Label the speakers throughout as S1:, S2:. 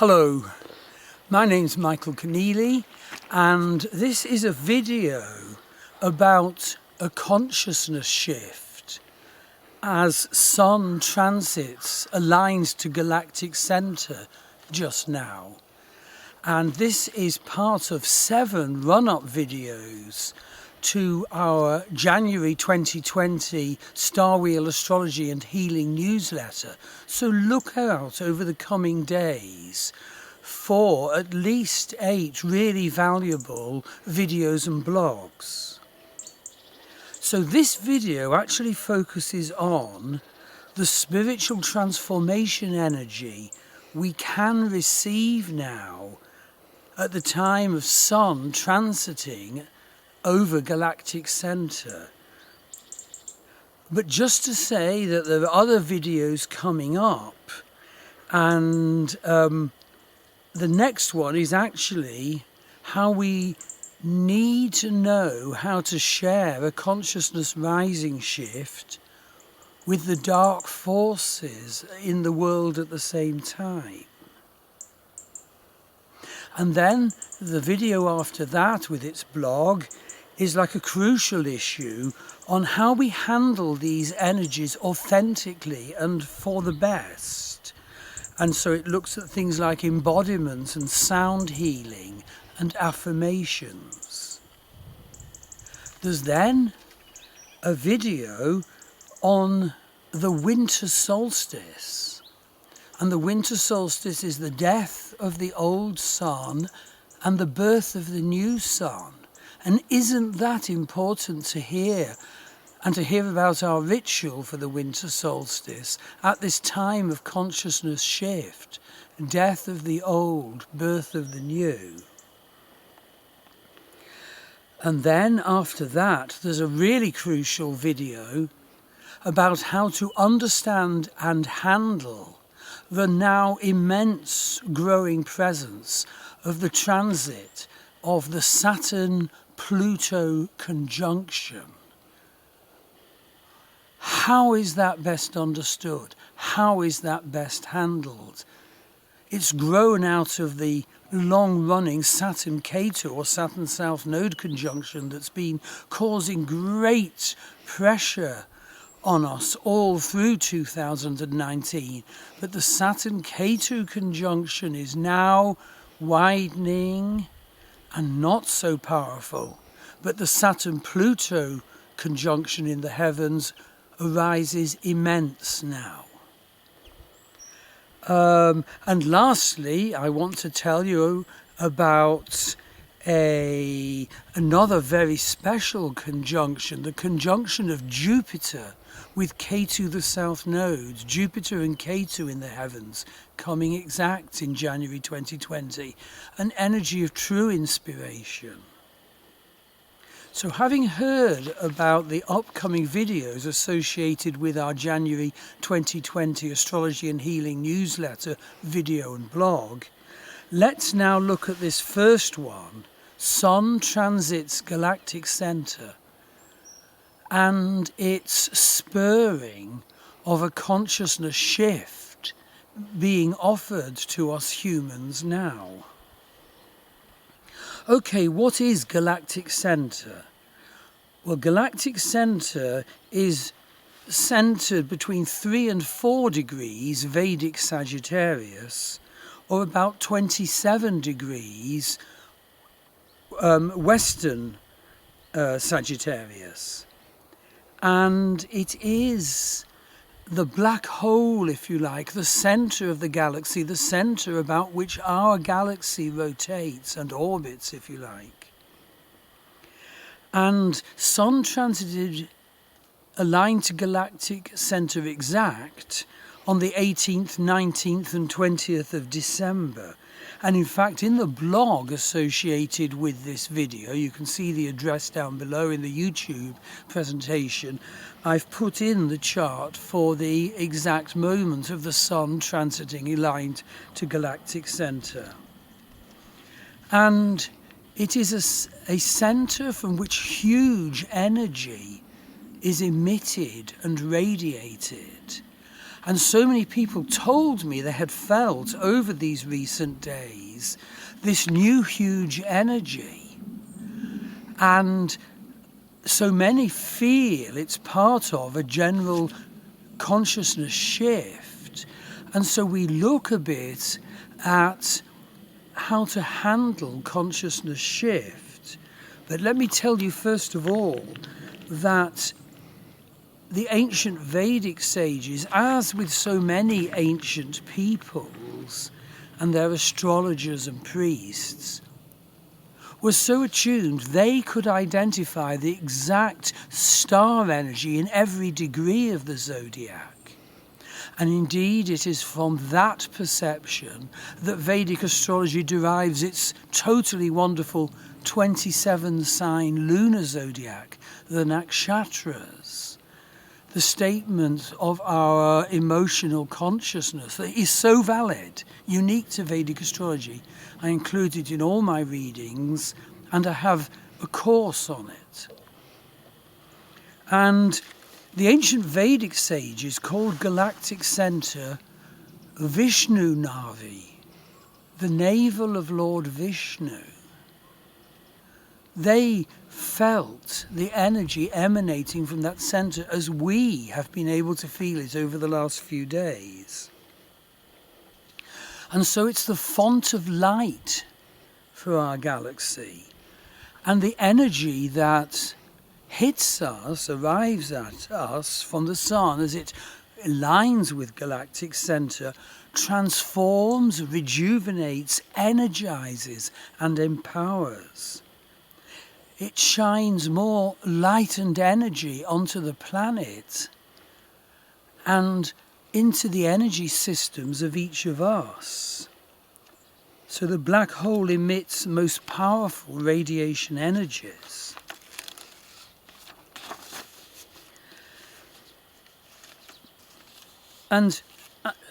S1: Hello, my name's Michael Conneely, and this is a video about a consciousness shift as Sun transits aligns to Galactic Centre just now. And this is part of 7 run-up videos to our January 2020 Star Wheel Astrology and Healing newsletter. So look out over the coming days for at least 8 really valuable videos and blogs. So this video actually focuses on the spiritual transformation energy we can receive now at the time of Sun transiting over Galactic Centre. But just to say that there are other videos coming up, and the next one is actually how we need to know how to share a consciousness rising shift with the dark forces in the world at the same time. And then the video after that with its blog is like a crucial issue on how we handle these energies authentically and for the best. And so it looks at things like embodiment and sound healing and affirmations. There's then a video on the winter solstice. And the winter solstice is the death of the old sun and the birth of the new sun. And isn't that important to hear? And to hear about our ritual for the winter solstice at this time of consciousness shift, death of the old, birth of the new. And then after that, there's a really crucial video about how to understand and handle the now immense growing presence of the transit of the Saturn-Pluto conjunction. How is that best understood? How is that best handled? It's grown out of the long-running Saturn-Ketu or Saturn-South Node conjunction that's been causing great pressure on us all through 2019. But the Saturn-Ketu conjunction is now widening and not so powerful. But the Saturn-Pluto conjunction in the heavens arises immense now. And lastly, I want to tell you about another very special conjunction, the conjunction of Jupiter with Ketu the South Nodes, Jupiter and Ketu in the heavens, coming exact in January 2020, an energy of true inspiration. So having heard about the upcoming videos associated with our January 2020 Astrology and Healing newsletter, video and blog, let's now look at this first one, Sun transits Galactic Centre, and its spurring of a consciousness shift being offered to us humans now. Okay, what is Galactic Centre? Well, Galactic Centre is centred between 3 and 4 degrees Vedic Sagittarius, or about 27 degrees Western Sagittarius. And it is the black hole, if you like, the centre of the galaxy, the centre about which our galaxy rotates and orbits, if you like. And Sun transited aligned to Galactic Centre exact on the 18th, 19th and 20th of December. And in fact, in the blog associated with this video, you can see the address down below in the YouTube presentation, I've put in the chart for the exact moment of the Sun transiting aligned to Galactic Centre. And it is a centre from which huge energy is emitted and radiated. And so many people told me they had felt over these recent days this new huge energy. And so many feel it's part of a general consciousness shift. And so we look a bit at how to handle consciousness shift. But let me tell you first of all that the ancient Vedic sages, as with so many ancient peoples and their astrologers and priests, were so attuned they could identify the exact star energy in every degree of the zodiac. And indeed it is from that perception that Vedic astrology derives its totally wonderful 27-sign lunar zodiac, the nakshatras. The statement of our emotional consciousness that is so valid, unique to Vedic astrology. I include it in all my readings, and I have a course on it. And the ancient Vedic sages called Galactic Centre Vishnu Navi, the navel of Lord Vishnu. They felt the energy emanating from that centre as we have been able to feel it over the last few days. And so it's the font of light for our galaxy. And the energy that hits us, arrives at us from the sun as it aligns with Galactic Centre, transforms, rejuvenates, energizes and empowers. It shines more light and energy onto the planet and into the energy systems of each of us. So the black hole emits most powerful radiation energies. And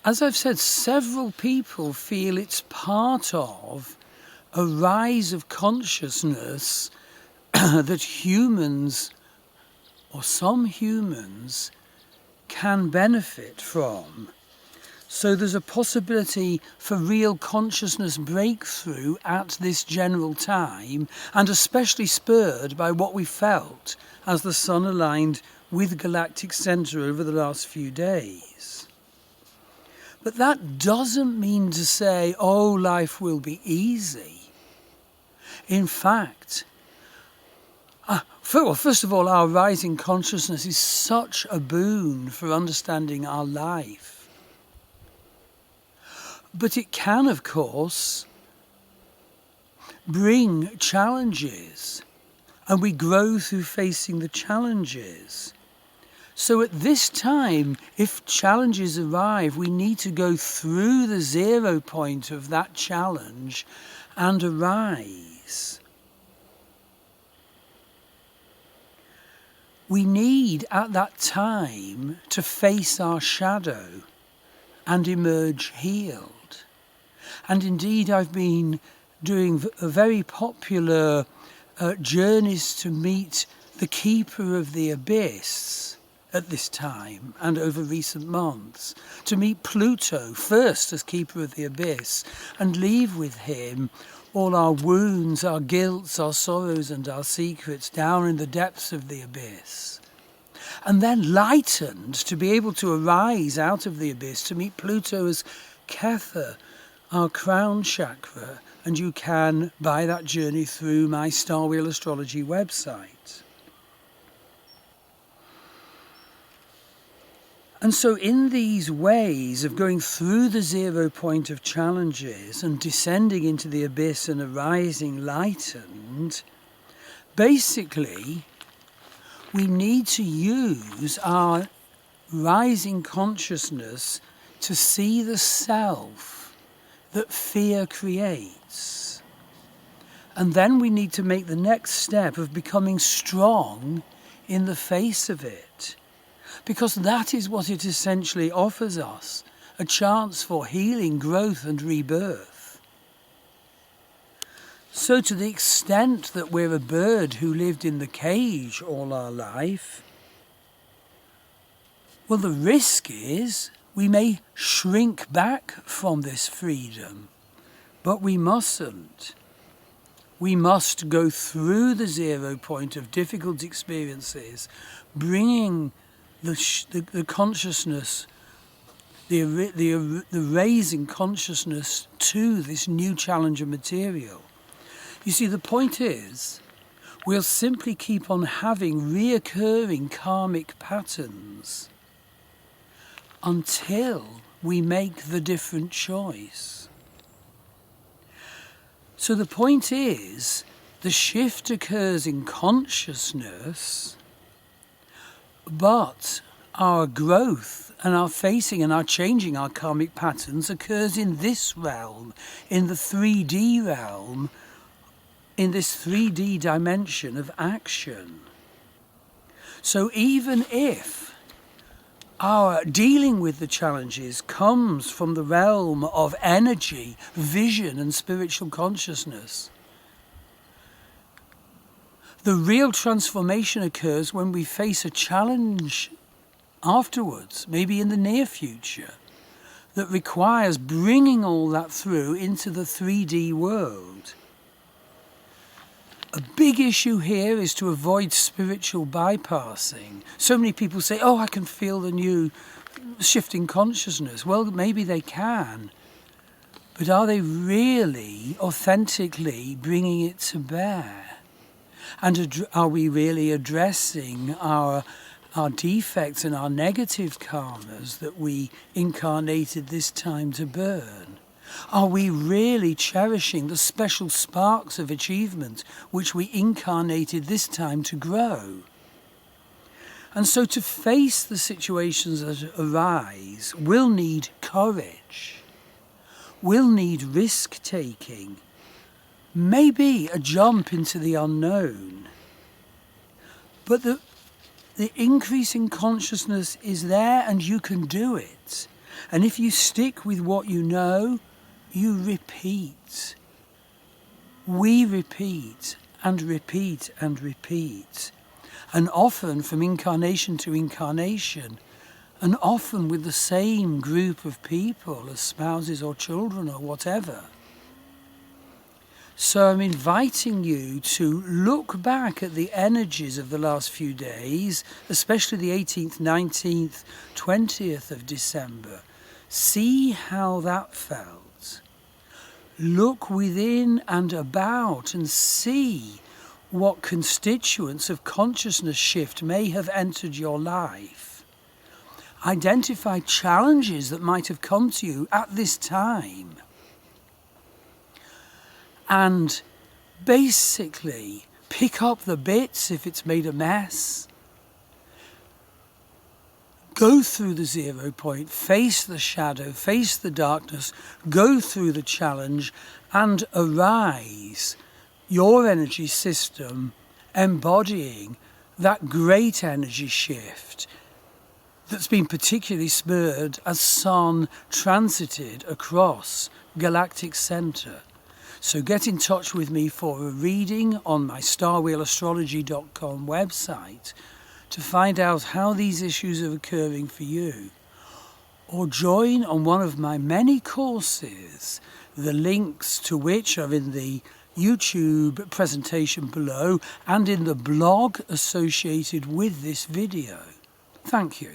S1: as I've said, several people feel it's part of a rise of consciousness that humans, or some humans, can benefit from. So there's a possibility for real consciousness breakthrough at this general time, and especially spurred by what we felt as the sun aligned with Galactic Centre over the last few days. But that doesn't mean to say, oh, life will be easy. In fact, first of all, our rising consciousness is such a boon for understanding our life. But it can, of course, bring challenges, and we grow through facing the challenges. So at this time, if challenges arrive, we need to go through the 0 point of that challenge and arise. We need at that time to face our shadow and emerge healed. And indeed I've been doing a very popular journeys to meet the Keeper of the Abyss at this time and over recent months, to meet Pluto first as Keeper of the Abyss and leave with him all our wounds, our guilts, our sorrows and our secrets down in the depths of the abyss. And then lightened to be able to arise out of the abyss, to meet Pluto as Kether, our crown chakra. And you can buy that journey through my Star Wheel Astrology website. And so in these ways of going through the 0 point of challenges and descending into the abyss and arising lightened, basically we need to use our rising consciousness to see the self that fear creates. And then we need to make the next step of becoming strong in the face of it. Because that is what it essentially offers us, a chance for healing, growth and rebirth. So to the extent that we're a bird who lived in the cage all our life, well, the risk is We may shrink back from this freedom, but we mustn't. We must go through the 0 point of difficult experiences, bringing the consciousness, the raising consciousness to this new challenger material. You see, the point is, we'll simply keep on having reoccurring karmic patterns until we make the different choice. So the point is, the shift occurs in consciousness, but our growth and our facing and our changing our karmic patterns occurs in this realm, in the 3D realm, in this 3D dimension of action. So even if our dealing with the challenges comes from the realm of energy, vision and spiritual consciousness, the real transformation occurs when we face a challenge afterwards, maybe in the near future, that requires bringing all that through into the 3D world. A big issue here is to avoid spiritual bypassing. So many people say, oh, I can feel the new shifting consciousness. Well, maybe they can. But are they really authentically bringing it to bear? And are we really addressing our defects and our negative karmas that we incarnated this time to burn? Are we really cherishing the special sparks of achievement which we incarnated this time to grow? And so to face the situations that arise, we'll need courage. We'll need risk-taking. Maybe a jump into the unknown. But the increase in consciousness is there and you can do it. And if you stick with what you know, you repeat. We repeat and repeat and repeat. And often from incarnation to incarnation, and often with the same group of people as spouses or children or whatever. So I'm inviting you to look back at the energies of the last few days, especially the 18th, 19th, 20th of December. See how that felt. Look within and about and see what constituents of consciousness shift may have entered your life. Identify challenges that might have come to you at this time. And basically pick up the bits if it's made a mess. Go through the 0 point, face the shadow, face the darkness, go through the challenge and arise your energy system embodying that great energy shift that's been particularly spurred as Sun transited across Galactic Centre. So get in touch with me for a reading on my starwheelastrology.com website to find out how these issues are occurring for you. Or join on one of my many courses, the links to which are in the YouTube presentation below and in the blog associated with this video. Thank you.